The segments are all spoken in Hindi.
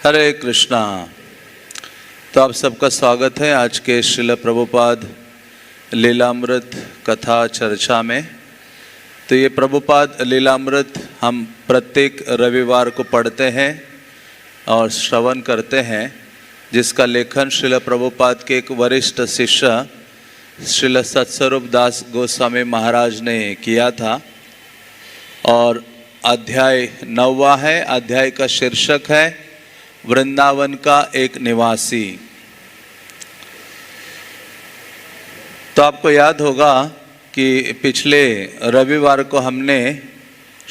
हरे कृष्णा। तो आप सबका स्वागत है आज के श्रील प्रभुपाद लीलामृत कथा चर्चा में। तो ये प्रभुपाद लीलामृत हम प्रत्येक रविवार को पढ़ते हैं और श्रवण करते हैं, जिसका लेखन श्रील प्रभुपाद के एक वरिष्ठ शिष्य श्रील सत्स्वरूप दास गोस्वामी महाराज ने किया था। और अध्याय 9वां है। अध्याय का शीर्षक है वृंदावन का एक निवासी। तो आपको याद होगा कि पिछले रविवार को हमने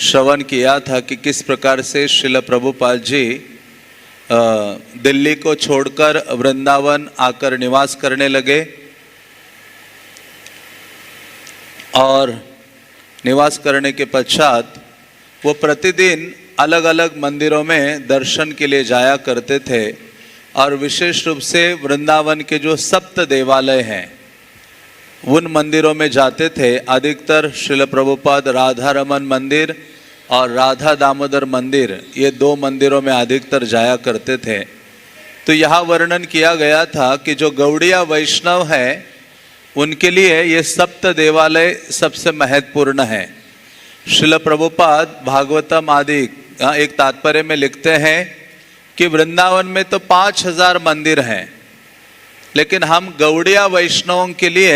श्रवण किया था कि किस प्रकार से श्रील प्रभुपाद जी दिल्ली को छोड़कर वृंदावन आकर निवास करने लगे और निवास करने के पश्चात वो प्रतिदिन अलग अलग मंदिरों में दर्शन के लिए जाया करते थे। और विशेष रूप से वृंदावन के जो सप्त देवालय हैं उन मंदिरों में जाते थे। अधिकतर श्रील प्रभुपाद राधा रमन मंदिर और राधा दामोदर मंदिर, ये दो मंदिरों में अधिकतर जाया करते थे। तो यहाँ वर्णन किया गया था कि जो गौड़िया वैष्णव है उनके लिए ये सप्त देवालय सबसे महत्वपूर्ण है। श्रील प्रभुपाद भागवतम आदि एक तात्पर्य में लिखते हैं कि वृंदावन में तो 5000 मंदिर हैं, लेकिन हम गौड़िया वैष्णवों के लिए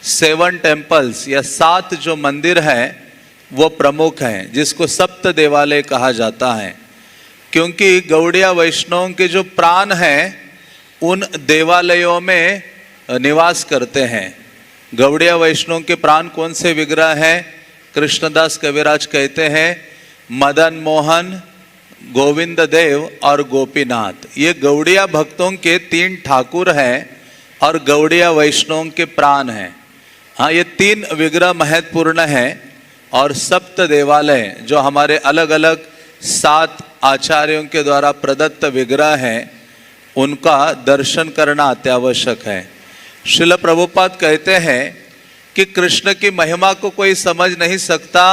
7 टेम्पल्स या 7 जो मंदिर हैं वो प्रमुख हैं, जिसको सप्त देवालय कहा जाता है। क्योंकि गौड़िया वैष्णवों के जो प्राण हैं उन देवालयों में निवास करते हैं। गौड़िया वैष्णव के प्राण कौन से विग्रह हैं? कृष्णदास कविराज कहते हैं मदन मोहन, गोविंद देव और गोपीनाथ। ये गौड़िया भक्तों के 3 ठाकुर हैं और गौड़िया वैष्णवों के प्राण हैं। हाँ, ये 3 विग्रह महत्वपूर्ण हैं। और सप्त देवालय जो हमारे अलग अलग 7 आचार्यों के द्वारा प्रदत्त विग्रह हैं उनका दर्शन करना अत्यावश्यक है। श्रील प्रभुपाद कहते हैं कि कृष्ण की महिमा को कोई समझ नहीं सकता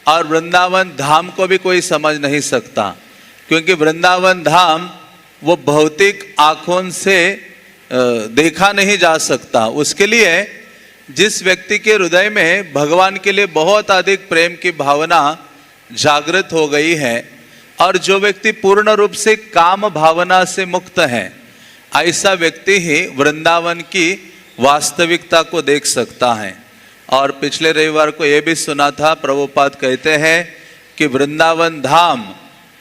और वृंदावन धाम को भी कोई समझ नहीं सकता, क्योंकि वृंदावन धाम वो भौतिक आँखों से देखा नहीं जा सकता। उसके लिए जिस व्यक्ति के हृदय में भगवान के लिए बहुत अधिक प्रेम की भावना जागृत हो गई है और जो व्यक्ति पूर्ण रूप से काम भावना से मुक्त है, ऐसा व्यक्ति ही वृंदावन की वास्तविकता को देख सकता है। और पिछले रविवार को यह भी सुना था, प्रभुपाद कहते हैं कि वृंदावन धाम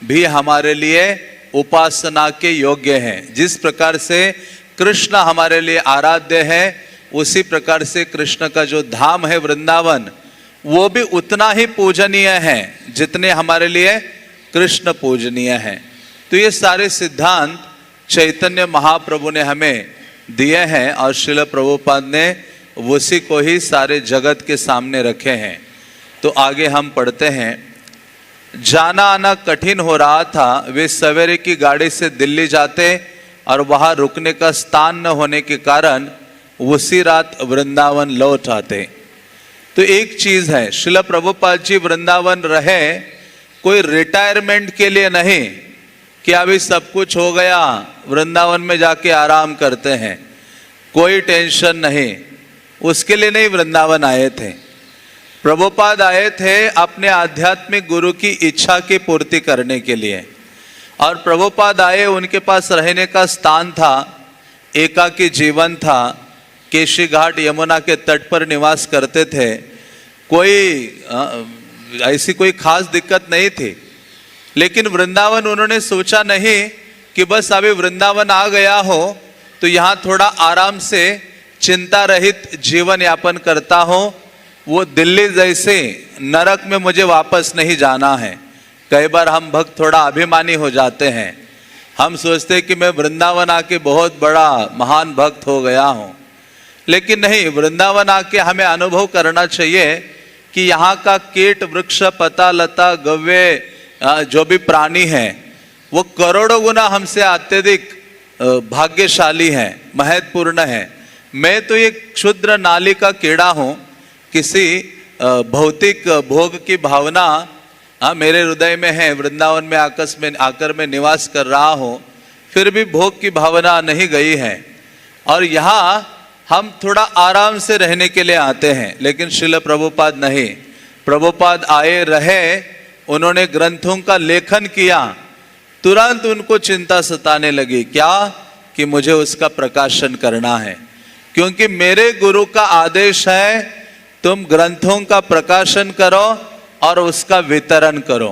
भी हमारे लिए उपासना के योग्य है। जिस प्रकार से कृष्ण हमारे लिए आराध्य है, उसी प्रकार से कृष्ण का जो धाम है वृंदावन, वो भी उतना ही पूजनीय है जितने हमारे लिए कृष्ण पूजनीय है। तो ये सारे सिद्धांत चैतन्य महाप्रभु ने हमें दिए हैं और श्रील प्रभुपाद ने उसी को ही सारे जगत के सामने रखे हैं। तो आगे हम पढ़ते हैं। जाना आना कठिन हो रहा था। वे सवेरे की गाड़ी से दिल्ली जाते और वहां रुकने का स्थान न होने के कारण उसी रात वृंदावन लौट आते। तो एक चीज है, श्रील प्रभुपाद जी वृंदावन रहे कोई रिटायरमेंट के लिए नहीं कि अभी सब कुछ हो गया वृंदावन में जाके आराम करते हैं, कोई टेंशन नहीं, उसके लिए नहीं वृंदावन आए थे। प्रभुपाद आए थे अपने आध्यात्मिक गुरु की इच्छा की पूर्ति करने के लिए। और प्रभुपाद आए, उनके पास रहने का स्थान था, एकाकी जीवन था, केशी घाट यमुना के तट पर निवास करते थे। कोई ऐसी कोई खास दिक्कत नहीं थी। लेकिन वृंदावन उन्होंने सोचा नहीं कि बस अभी वृंदावन आ गया हो तो यहाँ थोड़ा आराम से चिंता रहित जीवन यापन करता हो, वो दिल्ली जैसे नरक में मुझे वापस नहीं जाना है। कई बार हम भक्त थोड़ा अभिमानी हो जाते हैं, हम सोचते हैं कि मैं वृंदावन आके बहुत बड़ा महान भक्त हो गया हूँ। लेकिन नहीं, वृंदावन आके हमें अनुभव करना चाहिए कि यहाँ का कीट वृक्ष पता लता गव्य जो भी प्राणी हैं वो करोड़ों गुना हमसे अत्यधिक भाग्यशाली हैं, महत्वपूर्ण हैं। मैं तो एक क्षुद्र नाली का कीड़ा हूँ, किसी भौतिक भोग की भावना हाँ मेरे हृदय में है, वृंदावन में आकर मैं निवास कर रहा हूँ, फिर भी भोग की भावना नहीं गई है। और यहाँ हम थोड़ा आराम से रहने के लिए आते हैं, लेकिन श्रील प्रभुपाद नहीं। प्रभुपाद आए रहे, उन्होंने ग्रंथों का लेखन किया, तुरंत उनको चिंता सताने लगी, क्या कि मुझे उसका प्रकाशन करना है, क्योंकि मेरे गुरु का आदेश है तुम ग्रंथों का प्रकाशन करो और उसका वितरण करो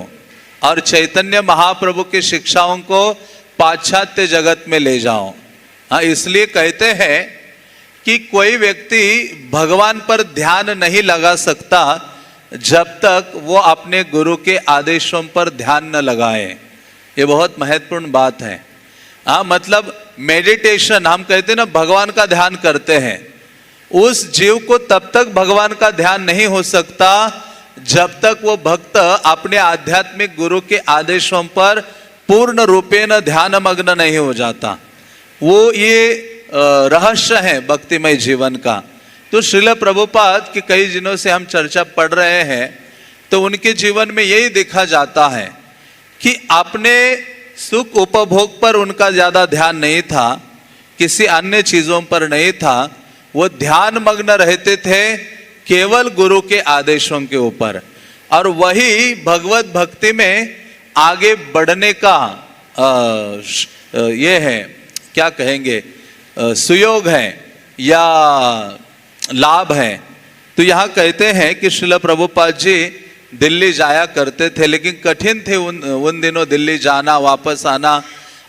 और चैतन्य महाप्रभु की शिक्षाओं को पाश्चात्य जगत में ले जाओ। हाँ, इसलिए कहते हैं कि कोई व्यक्ति भगवान पर ध्यान नहीं लगा सकता जब तक वो अपने गुरु के आदेशों पर ध्यान न लगाए। ये बहुत महत्वपूर्ण बात है। हाँ, मतलब मेडिटेशन, हम कहते हैं ना भगवान का ध्यान करते हैं, उस जीव को तब तक भगवान का ध्यान नहीं हो सकता जब तक वो भक्त अपने आध्यात्मिक गुरु के आदेशों पर पूर्ण रूपेण ध्यान मग्न नहीं हो जाता। वो ये रहस्य है भक्तिमय जीवन का। तो श्रील प्रभुपाद के कई दिनों से हम चर्चा पढ़ रहे हैं, तो उनके जीवन में यही देखा जाता है कि अपने सुख उपभोग पर उनका ज्यादा ध्यान नहीं था, किसी अन्य चीजों पर नहीं था। वो ध्यान मग्न रहते थे केवल गुरु के आदेशों के ऊपर, और वही भगवत भक्ति में आगे बढ़ने का ये है, क्या कहेंगे, सुयोग है या लाभ है। तो यहाँ कहते हैं कि श्रील प्रभुपाद जी दिल्ली जाया करते थे, लेकिन कठिन थे उन दिनों दिल्ली जाना वापस आना,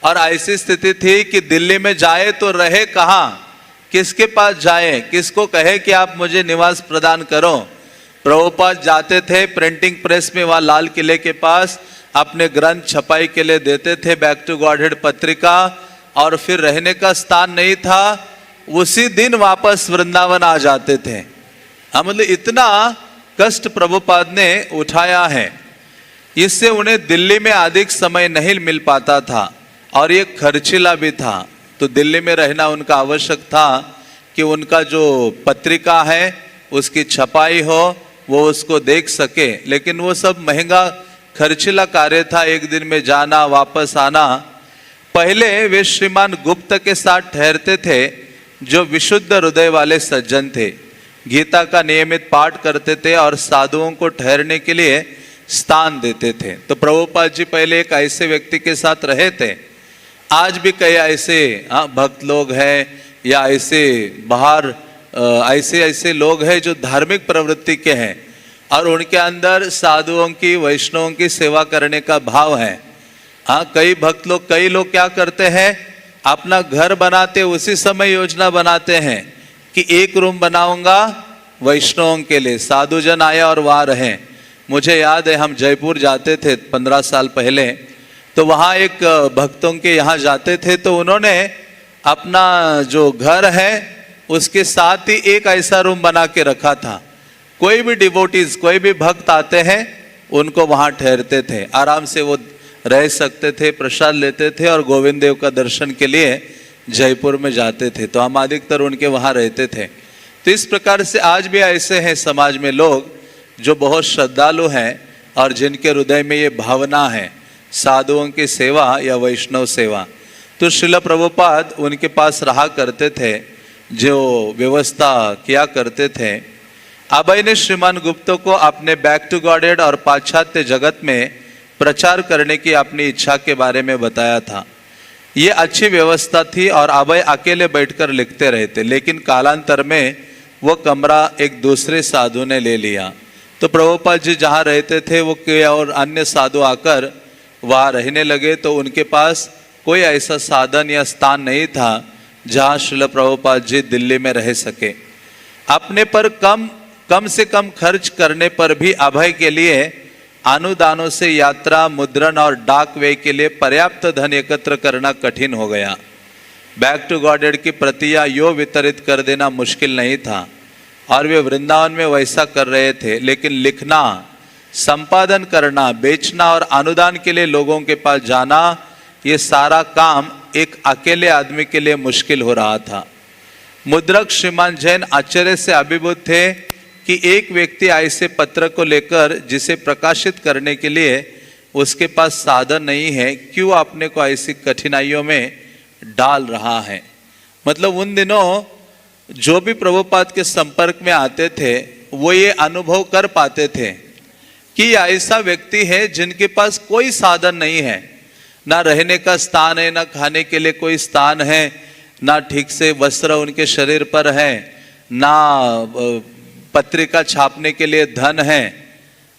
और ऐसी स्थिति थी कि दिल्ली में जाए तो रहे कहाँ, किसके पास जाए, किसको कहे कि आप मुझे निवास प्रदान करो। प्रभुपाद जाते थे प्रिंटिंग प्रेस में, वहाँ लाल किले के पास अपने ग्रंथ छपाई के लिए देते थे, बैक टू गॉडहेड पत्रिका, और फिर रहने का स्थान नहीं था, उसी दिन वापस वृंदावन आ जाते थे। मतलब इतना कष्ट प्रभुपाद ने उठाया है, इससे उन्हें दिल्ली में अधिक समय नहीं मिल पाता था और ये खर्चीला भी था। तो दिल्ली में रहना उनका आवश्यक था कि उनका जो पत्रिका है उसकी छपाई हो, वो उसको देख सके, लेकिन वो सब महंगा खर्चीला कार्य था, एक दिन में जाना वापस आना। पहले वे श्रीमान गुप्त के साथ ठहरते थे, जो विशुद्ध हृदय वाले सज्जन थे, गीता का नियमित पाठ करते थे और साधुओं को ठहरने के लिए स्थान देते थे। तो प्रभुपाद जी पहले एक ऐसे व्यक्ति के साथ रहे थे। आज भी कई ऐसे भक्त लोग हैं या ऐसे बाहर ऐसे लोग हैं जो धार्मिक प्रवृत्ति के हैं और उनके अंदर साधुओं की, वैष्णवों की सेवा करने का भाव है। हाँ, कई लोग क्या करते हैं, अपना घर बनाते उसी समय योजना बनाते हैं कि एक रूम बनाऊंगा वैष्णवों के लिए, साधु जन आए और वहाँ रहें। मुझे याद है हम जयपुर जाते थे 15 साल पहले, तो वहाँ एक भक्तों के यहाँ जाते थे, तो उन्होंने अपना जो घर है उसके साथ ही एक ऐसा रूम बना के रखा था। कोई भी डिवोटीज, कोई भी भक्त आते हैं उनको वहाँ ठहरते थे, आराम से वो रह सकते थे, प्रसाद लेते थे और गोविंद देव का दर्शन के लिए जयपुर में जाते थे। तो हम अधिकतर उनके वहाँ रहते थे। तो इस प्रकार से आज भी ऐसे हैं समाज में लोग जो बहुत श्रद्धालु हैं और जिनके हृदय में ये भावना है साधुओं की सेवा या वैष्णव सेवा। तो श्रील प्रभुपाद उनके पास रहा करते थे, जो व्यवस्था किया करते थे। अभय ने श्रीमान गुप्त को अपने बैक टू गॉडहेड और पाश्चात्य जगत में प्रचार करने की अपनी इच्छा के बारे में बताया था। ये अच्छी व्यवस्था थी और अभय अकेले बैठकर लिखते रहते, लेकिन कालांतर में वो कमरा एक दूसरे साधु ने ले लिया। तो प्रभुपाद जी जहाँ रहते थे वो कोई और अन्य साधु आकर वहाँ रहने लगे, तो उनके पास कोई ऐसा साधन या स्थान नहीं था जहाँ श्रील प्रभुपाद जी दिल्ली में रह सके। अपने पर कम से कम खर्च करने पर भी अभय के लिए अनुदानों से यात्रा, मुद्रण और डाक व्यय के लिए पर्याप्त धन एकत्र करना कठिन हो गया। बैक टू गॉडहेड की प्रतियां यो वितरित कर देना मुश्किल नहीं था और वे वृंदावन में वैसा कर रहे थे, लेकिन लिखना, संपादन करना, बेचना और अनुदान के लिए लोगों के पास जाना, ये सारा काम एक अकेले आदमी के लिए मुश्किल हो रहा था। मुद्रक श्रीमान जैन आश्चर्य से अभिभूत थे कि एक व्यक्ति ऐसे पत्र को लेकर जिसे प्रकाशित करने के लिए उसके पास साधन नहीं है, क्यों अपने को ऐसी कठिनाइयों में डाल रहा है। मतलब उन दिनों जो भी प्रभुपाद के संपर्क में आते थे वो ये अनुभव कर पाते थे कि ऐसा व्यक्ति है जिनके पास कोई साधन नहीं है, ना रहने का स्थान है, ना खाने के लिए कोई स्थान है, ना ठीक से वस्त्र उनके शरीर पर है, ना पत्रिका छापने के लिए धन है।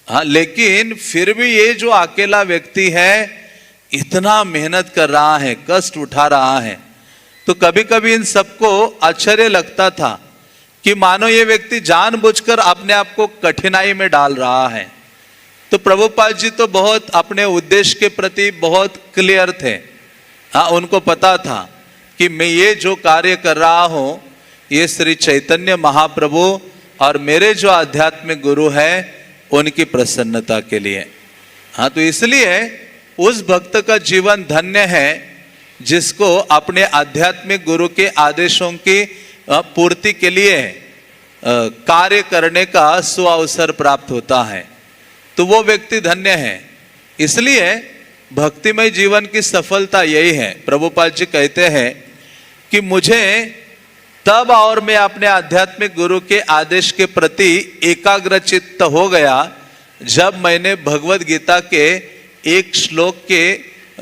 हाँ, लेकिन फिर भी ये जो अकेला व्यक्ति है इतना मेहनत कर रहा है, कष्ट उठा रहा है। तो कभी कभी इन सबको आश्चर्य लगता था कि मानो ये व्यक्ति जानबूझकर अपने आप को कठिनाई में डाल रहा है। तो प्रभुपाद जी तो बहुत अपने उद्देश्य के प्रति बहुत क्लियर थे। हाँ, उनको पता था कि मैं ये जो कार्य कर रहा हूं ये श्री चैतन्य महाप्रभु और मेरे जो आध्यात्मिक गुरु है उनकी प्रसन्नता के लिए। हाँ, तो इसलिए उस भक्त का जीवन धन्य है जिसको अपने आध्यात्मिक गुरु के आदेशों की पूर्ति के लिए कार्य करने का सुअवसर प्राप्त होता है। तो वो व्यक्ति धन्य है। इसलिए भक्तिमय जीवन की सफलता यही है। प्रभुपाद जी कहते हैं कि मुझे तब और मैं अपने आध्यात्मिक गुरु के आदेश के प्रति एकाग्रचित्त हो गया जब मैंने भगवद गीता के एक श्लोक के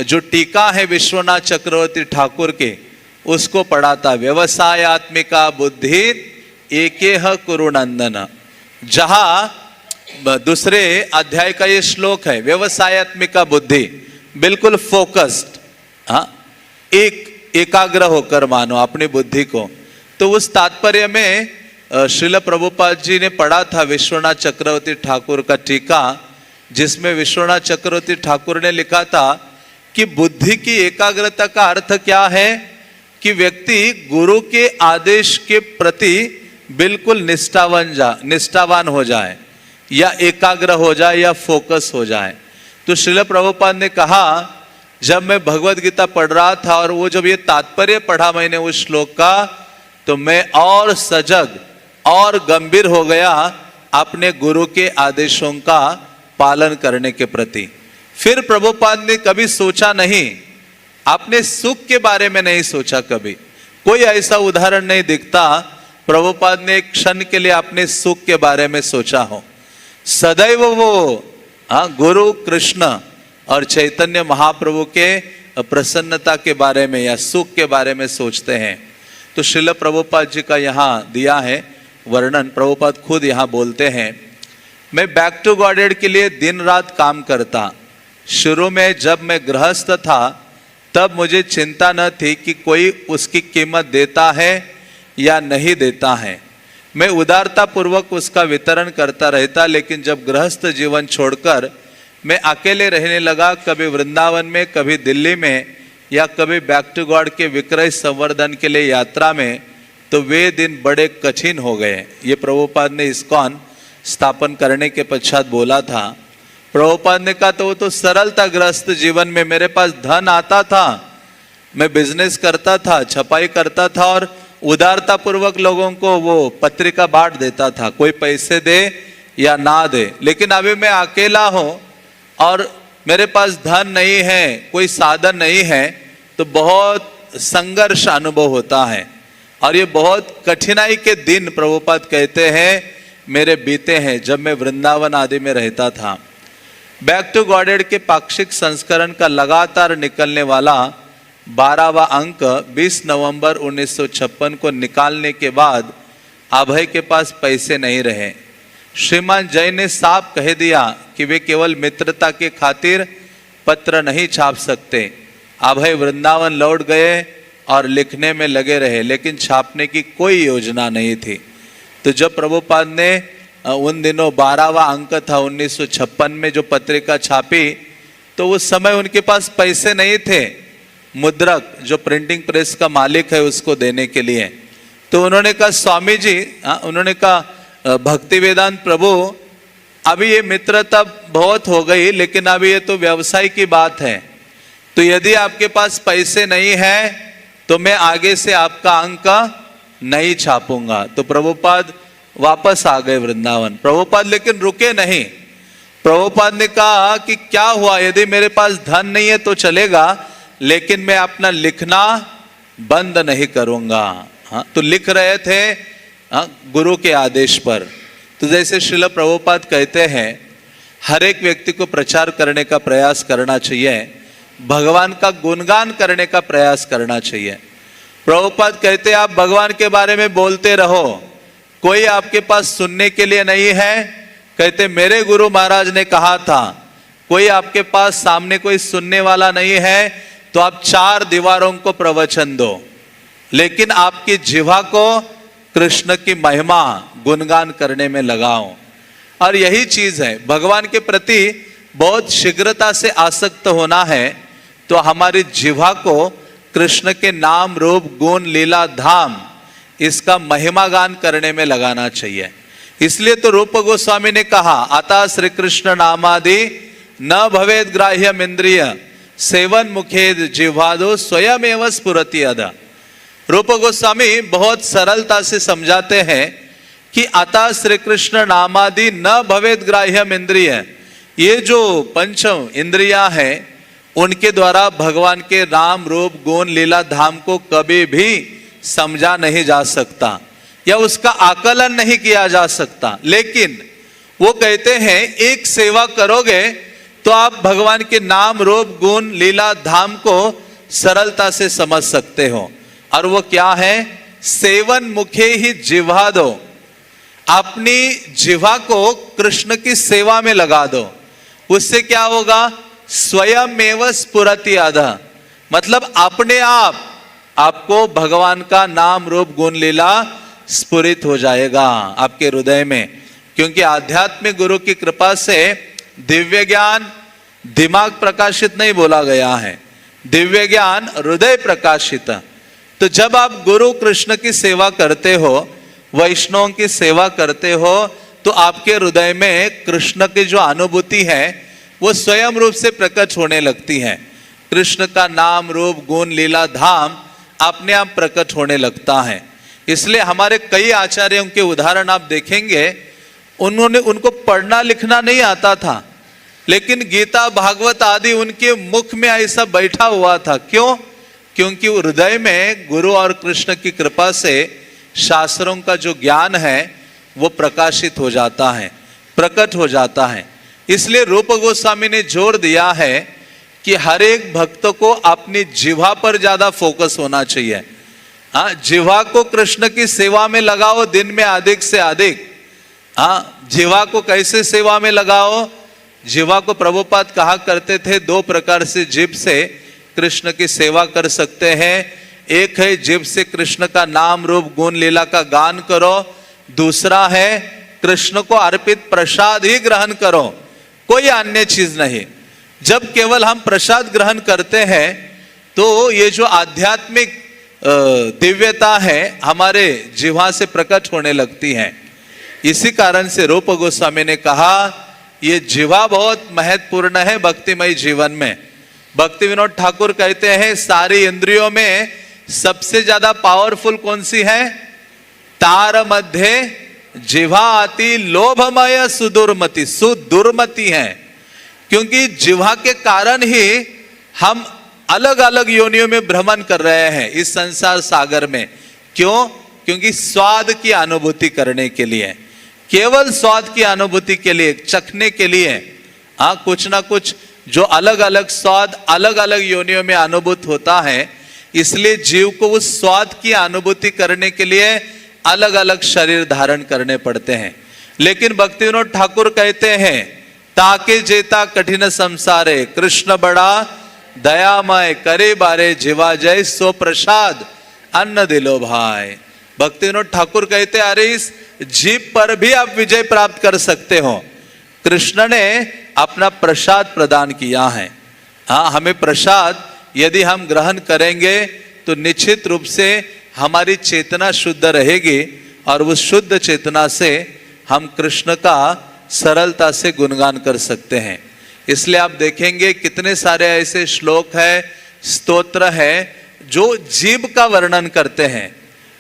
जो टीका है विश्वनाथ चक्रवर्ती ठाकुर के उसको पढ़ा था। व्यवसायत्मिका बुद्धि एकेह कुरु नंदन, जहां दूसरे अध्याय का ये श्लोक है, व्यवसायत्मिका बुद्धि, बिल्कुल फोकस्ड, हाँ, एकाग्र होकर मानो अपनी बुद्धि को। तो उस तात्पर्य में श्रील प्रभुपाद जी ने पढ़ा था विश्वनाथ चक्रवर्ती ठाकुर का टीका, जिसमें विश्वनाथ चक्रवर्ती ठाकुर ने लिखा था कि बुद्धि की एकाग्रता का अर्थ क्या है कि व्यक्ति गुरु के आदेश के प्रति बिल्कुल निष्ठावान हो जाए या एकाग्र हो जाए या फोकस हो जाए। तो श्रील प्रभुपाद ने कहा, जब मैं भगवद गीता पढ़ रहा था और वो जब ये तात्पर्य पढ़ा मैंने उस श्लोक का, तो मैं और सजग और गंभीर हो गया अपने गुरु के आदेशों का पालन करने के प्रति। फिर प्रभुपाद ने कभी सोचा नहीं, अपने सुख के बारे में नहीं सोचा, कभी कोई ऐसा उदाहरण नहीं दिखता प्रभुपाद ने एक क्षण के लिए अपने सुख के बारे में सोचा हो। सदैव वो गुरु कृष्ण और चैतन्य महाप्रभु के प्रसन्नता के बारे में या सुख के बारे में सोचते हैं। तो श्रील प्रभुपाद जी का यहाँ दिया है वर्णन। प्रभुपाद खुद यहाँ बोलते हैं, मैं बैक टू गॉडेड के लिए दिन रात काम करता। शुरू में जब मैं गृहस्थ था तब मुझे चिंता न थी कि कोई उसकी कीमत देता है या नहीं देता है। मैं उदारता पूर्वक उसका वितरण करता रहता। लेकिन जब गृहस्थ जीवन छोड़कर मैं अकेले रहने लगा, कभी वृंदावन में, कभी दिल्ली में या कभी बैक टू गॉड के विक्रय संवर्धन के लिए यात्रा में, तो वे दिन बड़े कठिन हो गए। ये प्रभुपाद ने इस्कॉन स्थापन करने के पश्चात बोला था। प्रभुपाद ने कहा, तो वो तो सरलता ग्रस्त जीवन में, मेरे पास धन आता था, मैं बिजनेस करता था, छपाई करता था और उदारता पूर्वक लोगों को वो पत्रिका बांट देता था, कोई पैसे दे या ना दे। लेकिन अभी मैं अकेला हूं और मेरे पास धन नहीं है, कोई साधन नहीं है, तो बहुत संघर्ष अनुभव होता है और ये बहुत कठिनाई के दिन प्रभुपाद कहते हैं मेरे बीते हैं जब मैं वृंदावन आदि में रहता था। बैक टू गॉडेड के पाक्षिक संस्करण का लगातार निकलने वाला 12वां अंक 20 नवंबर 1956 को निकालने के बाद अभय के पास पैसे नहीं रहे। श्रीमान जय ने साफ कह दिया कि वे केवल मित्रता के खातिर पत्र नहीं छाप सकते। अभय वृंदावन लौट गए और लिखने में लगे रहे, लेकिन छापने की कोई योजना नहीं थी। तो जब प्रभुपाद ने उन दिनों 12वां अंक था 1956 में जो पत्रिका छापी, तो उस समय उनके पास पैसे नहीं थे मुद्रक जो प्रिंटिंग प्रेस का मालिक है उसको देने के लिए। तो उन्होंने कहा, स्वामी जी, उन्होंने कहा भक्ति वेदांत प्रभु, अभी ये मित्रता बहुत हो गई, लेकिन अभी ये तो व्यवसाय की बात है, तो यदि आपके पास पैसे नहीं है तो मैं आगे से आपका अंक नहीं छापूंगा। तो प्रभुपाद वापस आ गए वृंदावन। प्रभुपाद लेकिन रुके नहीं। प्रभुपाद ने कहा कि क्या हुआ, यदि मेरे पास धन नहीं है तो चलेगा, लेकिन मैं अपना लिखना बंद नहीं करूंगा। हाँ, तो लिख रहे थे गुरु के आदेश पर। तो जैसे श्रील प्रभुपाद कहते हैं, हर एक व्यक्ति को प्रचार करने का प्रयास करना चाहिए, भगवान का गुणगान करने का प्रयास करना चाहिए। प्रभुपाद कहते हैं आप भगवान के बारे में बोलते रहो, कोई आपके पास सुनने के लिए नहीं है। कहते मेरे गुरु महाराज ने कहा था, कोई आपके पास सामने कोई सुनने वाला नहीं है तो आप 4 दीवारों को प्रवचन दो, लेकिन आपकी जिह्वा को कृष्ण की महिमा गुणगान करने में लगाओ। और यही चीज है, भगवान के प्रति बहुत शीघ्रता से आसक्त होना है तो हमारी जिह्वा को कृष्ण के नाम रूप गुण लीला धाम इसका महिमा गान करने में लगाना चाहिए। इसलिए तो रूप गोस्वामी ने कहा, अतः श्री कृष्ण नामादि न भवेद ग्राह्यम इंद्रिय सेवन मुखेद जिह्वादो स्वयं एवं स्फुरति अदा। रूप गोस्वामी बहुत सरलता से समझाते हैं कि अतः श्री कृष्ण नामादि न भवेद ग्राह्यम इंद्रिय, ये जो पंच इंद्रियां हैं उनके द्वारा भगवान के नाम रूप गुण लीला धाम को कभी भी समझा नहीं जा सकता या उसका आकलन नहीं किया जा सकता। लेकिन वो कहते हैं एक सेवा करोगे तो आप भगवान के नाम रूप गुण लीला धाम को सरलता से समझ सकते हो। और वो क्या है, सेवन मुखे ही जिह्वा दो, अपनी जिह्वा को कृष्ण की सेवा में लगा दो। उससे क्या होगा, स्वयं एवं स्फुरति आधा, मतलब अपने आप आपको भगवान का नाम रूप गुण लीला स्फुरित हो जाएगा आपके हृदय में। क्योंकि आध्यात्मिक गुरु की कृपा से दिव्य ज्ञान दिमाग प्रकाशित नहीं बोला गया है, दिव्य ज्ञान हृदय प्रकाशित। तो जब आप गुरु कृष्ण की सेवा करते हो, वैष्णवों की सेवा करते हो, तो आपके हृदय में कृष्ण की जो अनुभूति है वो स्वयं रूप से प्रकट होने लगती है। कृष्ण का नाम रूप गुण लीला धाम अपने आप प्रकट होने लगता है। इसलिए हमारे कई आचार्यों के उदाहरण आप देखेंगे, उनको पढ़ना लिखना नहीं आता था, लेकिन गीता भागवत आदि उनके मुख में ऐसा बैठा हुआ था। क्यों? क्योंकि हृदय में गुरु और कृष्ण की कृपा से शास्त्रों का जो ज्ञान है वो प्रकाशित हो जाता है, प्रकट हो जाता है। इसलिए रूप गोस्वामी ने जोर दिया है कि हर एक भक्त को अपनी जिह्वा पर ज्यादा फोकस होना चाहिए। हाँ, जिह्वा को कृष्ण की सेवा में लगाओ दिन में अधिक से अधिक। हाँ, जिह्वा को कैसे सेवा में लगाओ? जिह्वा को प्रभुपाद कहा करते थे 2 प्रकार से जीभ से कृष्ण की सेवा कर सकते हैं। एक है जीभ से कृष्ण का नाम रूप गुण लीला का गान करो, दूसरा है कृष्ण को अर्पित प्रसाद ही ग्रहण करो, कोई अन्य चीज नहीं। जब केवल हम प्रसाद ग्रहण करते हैं तो ये जो आध्यात्मिक दिव्यता है हमारे जिह्वा से प्रकट होने लगती है। इसी कारण से रूप गोस्वामी ने कहा ये जिह्वा बहुत महत्वपूर्ण है भक्तिमय जीवन में। भक्ति विनोद ठाकुर कहते हैं सारी इंद्रियों में सबसे ज्यादा पावरफुल कौन सी है? तार मध्य जिह्वा आती लोभमय सुदुर्मति, सुदुर्मति है। क्योंकि जिह्वा के कारण ही हम अलग अलग योनियों में भ्रमण कर रहे हैं इस संसार सागर में। क्यों? क्योंकि स्वाद की अनुभूति करने के लिए, केवल स्वाद की अनुभूति के लिए, चखने के लिए। हाँ, कुछ ना कुछ जो अलग अलग स्वाद अलग अलग योनियों में अनुभूत होता है, इसलिए जीव को उस स्वाद की अनुभूति करने के लिए अलग अलग शरीर धारण करने पड़ते हैं। लेकिन भक्ति विनोद ठाकुर कहते हैं ताके जेता कठिन संसारे कृष्ण बड़ा दयामय करे बारे जीवा जय सो प्रसाद अन्न दिलो भाई। भक्ति विनोद ठाकुर कहते अरे इस जीव पर भी आप विजय प्राप्त कर सकते हो। कृष्ण ने अपना प्रसाद प्रदान किया है। हाँ, हमें प्रसाद यदि हम ग्रहण करेंगे तो निश्चित रूप से हमारी चेतना शुद्ध रहेगी और उस शुद्ध चेतना से हम कृष्ण का सरलता से गुणगान कर सकते हैं। इसलिए आप देखेंगे कितने सारे ऐसे श्लोक है, स्तोत्र है जो जीव का वर्णन करते हैं,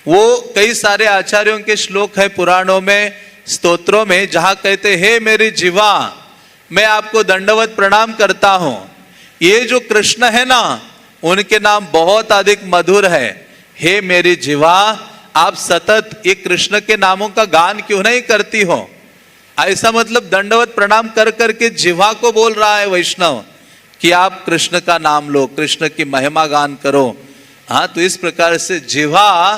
वो कई सारे आचार्यों के श्लोक है पुराणों में, स्तोत्रों में, जहां कहते हे मेरी जीवा, मैं आपको दंडवत प्रणाम करता हूं। ये जो कृष्ण है ना, उनके नाम बहुत अधिक मधुर है। हे मेरी जीवा, आप सतत ये कृष्ण के नामों का गान क्यों नहीं करती हो? ऐसा मतलब दंडवत प्रणाम कर करके जीवा को बोल रहा है वैष्णव कि आप कृष्ण का नाम लो, कृष्ण की महिमा गान करो। हाँ, तो इस प्रकार से जीवा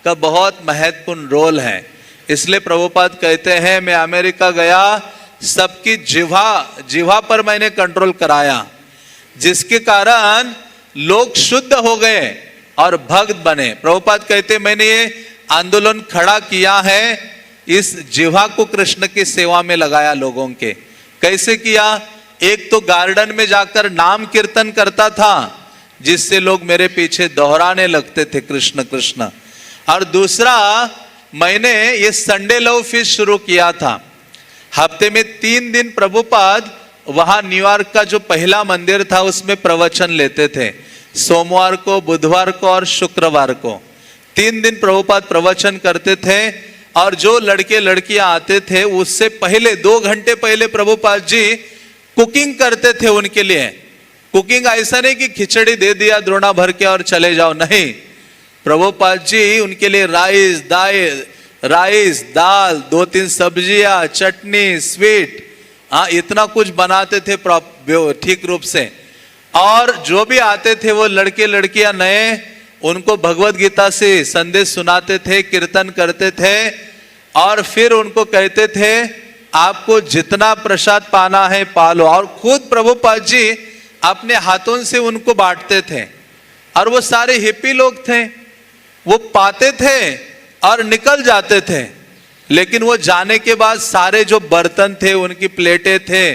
का बहुत महत्वपूर्ण रोल है। इसलिए प्रभुपाद कहते हैं मैं अमेरिका गया, सबकी जिह्वा पर मैंने कंट्रोल कराया, जिसके कारण लोग शुद्ध हो गए और भक्त बने। प्रभुपाद कहते मैंने ये आंदोलन खड़ा किया है, इस जिह्वा को कृष्ण की सेवा में लगाया लोगों के। कैसे किया? एक तो गार्डन में जाकर नाम कीर्तन करता था, जिससे लोग मेरे पीछे दोहराने लगते थे कृष्ण कृष्ण। और दूसरा, मैंने ये संडे लव फीस्ट शुरू किया था। हफ्ते में 3 दिन प्रभुपाद वहां न्यूयॉर्क का जो पहला मंदिर था उसमें प्रवचन लेते थे, सोमवार को, बुधवार को और शुक्रवार को। 3 दिन प्रभुपाद प्रवचन करते थे। और जो लड़के लड़कियां आते थे उससे पहले 2 घंटे पहले प्रभुपाद जी कुकिंग करते थे उनके लिए। कुकिंग ऐसा नहीं कि खिचड़ी दे दिया द्रोणा भर के और चले जाओ, नहीं। प्रभुपाद जी उनके लिए राइस दाल 2-3 सब्जियां, चटनी, स्वीट, हाँ इतना कुछ बनाते थे ठीक रूप से। और जो भी आते थे वो लड़के लड़कियां नए, उनको भगवत गीता से संदेश सुनाते थे, कीर्तन करते थे। और फिर उनको कहते थे आपको जितना प्रसाद पाना है पालो। और खुद प्रभुपाद जी अपने हाथों से उनको बांटते थे। और वो सारे हिप्पी लोग थे, वो पाते थे और निकल जाते थे। लेकिन वो जाने के बाद सारे जो बर्तन थे, उनकी प्लेटें थे,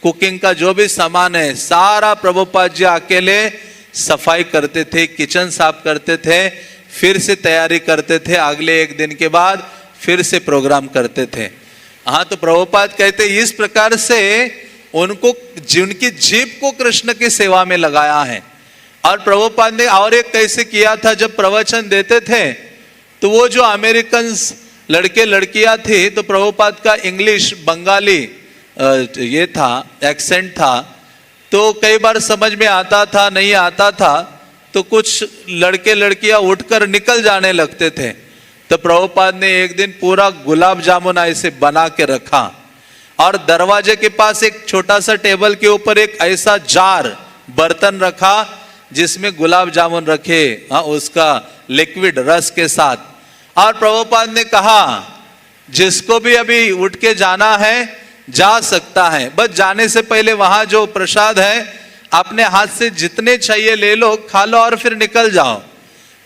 कुकिंग का जो भी सामान है, सारा प्रभुपाद जी अकेले सफाई करते थे, किचन साफ करते थे, फिर से तैयारी करते थे, अगले 1 दिन के बाद फिर से प्रोग्राम करते थे। हाँ, तो प्रभुपाद कहते इस प्रकार से उनको, जिनकी जीभ को कृष्ण की सेवा में लगाया है। और प्रभुपाद ने और एक कैसे किया था, जब प्रवचन देते थे तो वो जो अमेरिकन लड़के लड़कियां थे, तो प्रभुपाद का इंग्लिश बंगाली ये था, एक्सेंट था, तो कई बार समझ में आता था, नहीं आता था, तो कुछ लड़के लड़कियां उठकर निकल जाने लगते थे। तो प्रभुपाद ने एक दिन पूरा गुलाब जामुन ऐसे बना के रखा और दरवाजे के पास एक छोटा सा टेबल के ऊपर एक ऐसा जार बर्तन रखा जिसमें गुलाब जामुन रखे, हाँ उसका लिक्विड रस के साथ। और प्रभुपाद ने कहा जिसको भी अभी उठ के जाना है जा सकता है, बस जाने से पहले वहां जो प्रसाद है अपने हाथ से जितने चाहिए ले लो, खा लो और फिर निकल जाओ।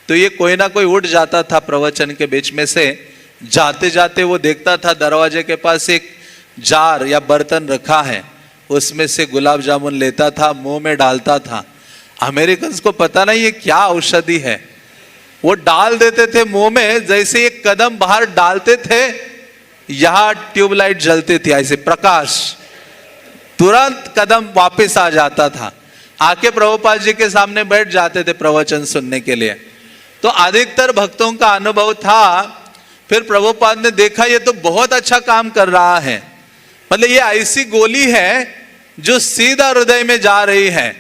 तो ये कोई ना कोई उठ जाता था प्रवचन के बीच में से, जाते जाते वो देखता था दरवाजे के पास एक जार या बर्तन रखा है, उसमें से गुलाब जामुन लेता था, मुंह में डालता था। अमेरिकन को पता नहीं ये क्या औषधि है, वो डाल देते थे मुंह में, जैसे एक कदम बाहर डालते थे यहां ट्यूबलाइट जलती थी ऐसे प्रकाश, तुरंत कदम वापस आ जाता था। आके प्रभुपाद जी के सामने बैठ जाते थे प्रवचन सुनने के लिए। तो अधिकतर भक्तों का अनुभव था। फिर प्रभुपाद ने देखा ये तो बहुत अच्छा काम कर रहा है, मतलब ये ऐसी गोली है जो सीधा हृदय में जा रही है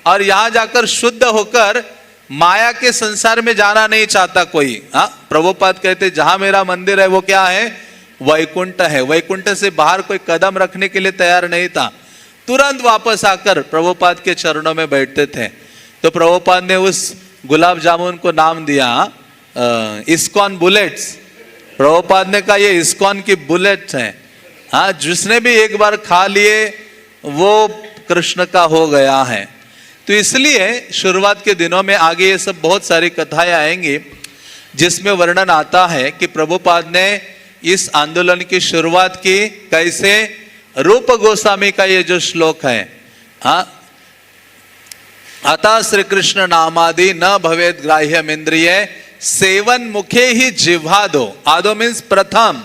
और यहां जाकर शुद्ध होकर माया के संसार में जाना नहीं चाहता कोई। हाँ, प्रभुपाद कहते जहां मेरा मंदिर है वो क्या है, वैकुंठ है। वैकुंठ से बाहर कोई कदम रखने के लिए तैयार नहीं था, तुरंत वापस आकर प्रभुपाद के चरणों में बैठते थे। तो प्रभुपाद ने उस गुलाब जामुन को नाम दिया इस्कॉन बुलेट्स। प्रभुपाद ने कहा ये इस्कॉन की बुलेट्स हैं, हाँ जिसने भी एक बार खा लिए वो कृष्ण का हो गया है। तो इसलिए शुरुआत के दिनों में, आगे ये सब बहुत सारी कथाएं आएंगी जिसमें वर्णन आता है कि प्रभुपाद ने इस आंदोलन की शुरुआत की कैसे। रूप गोस्वामी का ये जो श्लोक है, हाँ अतः श्री कृष्ण नामादि न भवेद ग्राह्यम इंद्रिय सेवन मुखे ही जिह्वा दो। आदो मीन्स प्रथम,